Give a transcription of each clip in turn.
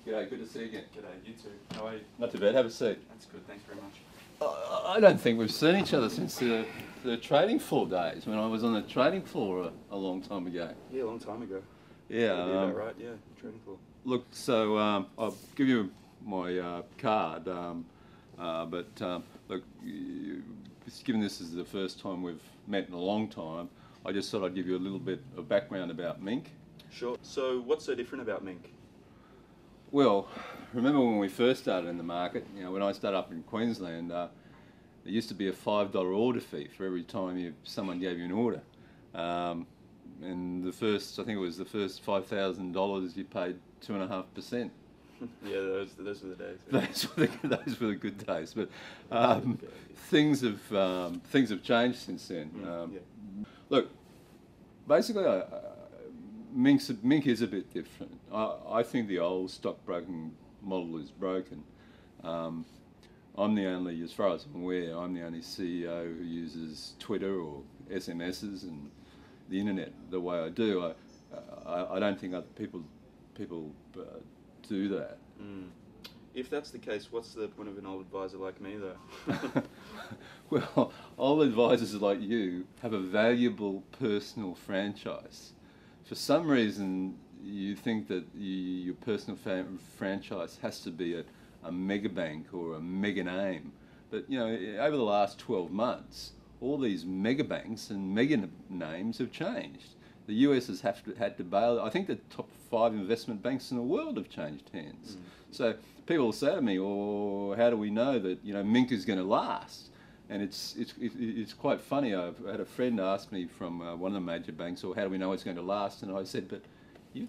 G'day, good to see you again. G'day, you too. How are you? Not too bad, have a seat. That's good, thanks very much. I don't think we've seen each other since the trading floor days, when I was on the trading floor a long time ago. Yeah, a long time ago. Yeah. About right, yeah, trading floor. Look, so I'll give you my card, look, given this is the first time we've met in a long time, I just thought I'd give you a little bit of background about Minc. Sure. So what's so different about Minc? Well, remember when we first started in the market, you know, when I started up in Queensland, there used to be a $5 order fee for every time someone gave you an order. And the first, I think it was the first $5,000 you paid 2.5%. Yeah, those were the days. Yeah. Those were the good days. But things have changed since then. Yeah. Look, basically, Minc is a bit different. I think the old stockbroking model is broken. I'm the only, as far as I'm aware, I'm the only CEO who uses Twitter or SMSs and the internet the way I do. I don't think other people do that. If that's the case, what's the point of an old advisor like me, though? Well, old advisors like you have a valuable personal franchise. For some reason, you think that your personal franchise has to be a mega bank or a mega name. But, you know, over the last 12 months, all these mega banks and mega names have changed. The US has had to bail. I think the top 5 investment banks in the world have changed hands. So people say to me, "Oh, how do we know that, you know, Minc is going to last?" And it's quite funny. I've had a friend ask me from one of the major banks, "Or how do we know it's going to last?" And I said, "But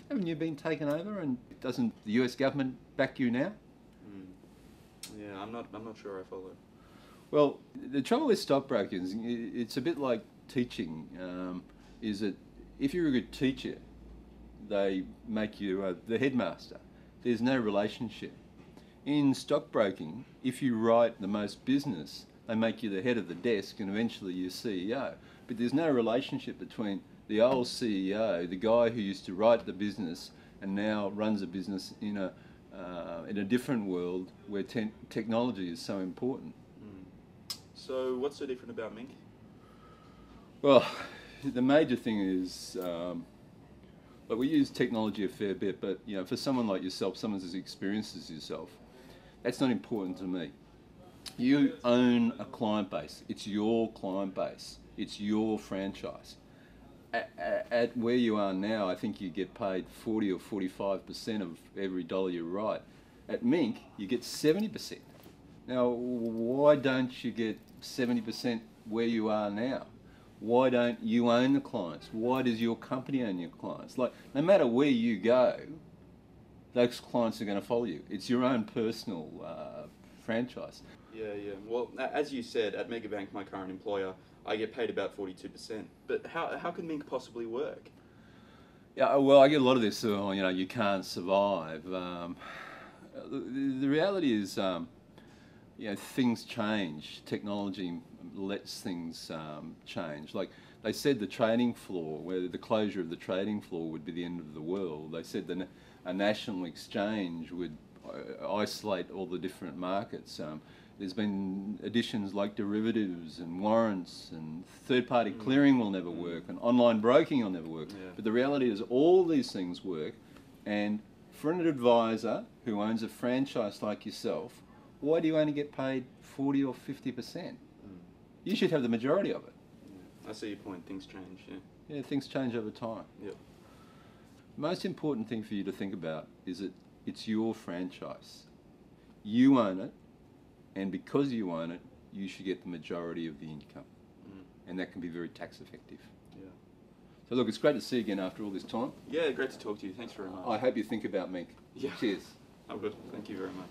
haven't you been taken over? And doesn't the US government back you now?" Yeah, I'm not sure I follow. Well, the trouble with stockbrokers, it's a bit like teaching. Is that if you're a good teacher, they make you the headmaster. There's no relationship. In stockbroking, if you write the most business, they make you the head of the desk and eventually you're CEO. But there's no relationship between the old CEO, the guy who used to write the business and now runs a business in a different world where technology is so important. So what's so different about Minc? Well, the major thing is, we use technology a fair bit, but, you know, for someone like yourself, someone as experienced as yourself, that's not important to me. You own a client base. It's your client base. It's your franchise. At where you are now, I think you get paid 40 or 45% of every dollar you write. At Minc, you get 70%. Now, why don't you get 70% where you are now? Why don't you own the clients? Why does your company own your clients? Like, no matter where you go, those clients are going to follow you. It's your own personal franchise. Yeah. Well, as you said, at Megabank, my current employer, I get paid about 42%. But how can Minc possibly work? Yeah, well, I get a lot of this, you know, you can't survive. The reality is, you know, things change. Technology lets things change. Like they said, the trading floor, where the closure of the trading floor would be the end of the world. They said that a national exchange would isolate all the different markets. There's been additions like derivatives and warrants, and third-party clearing will never work, and online broking will never work. Yeah. But the reality is all these things work, and for an advisor who owns a franchise like yourself, why do you only get paid 40 or 50%? You should have the majority of it. Yeah. I see your point. Things change, yeah. Yeah, things change over time. Yep. The most important thing for you to think about is that it's your franchise. You own it, and because you own it, you should get the majority of the income. And that can be very tax effective. Yeah. So look, it's great to see you again after all this time. Yeah, great to talk to you. Thanks very much. I hope you think about Minc. Yeah. Cheers. Oh, good. Thank you very much.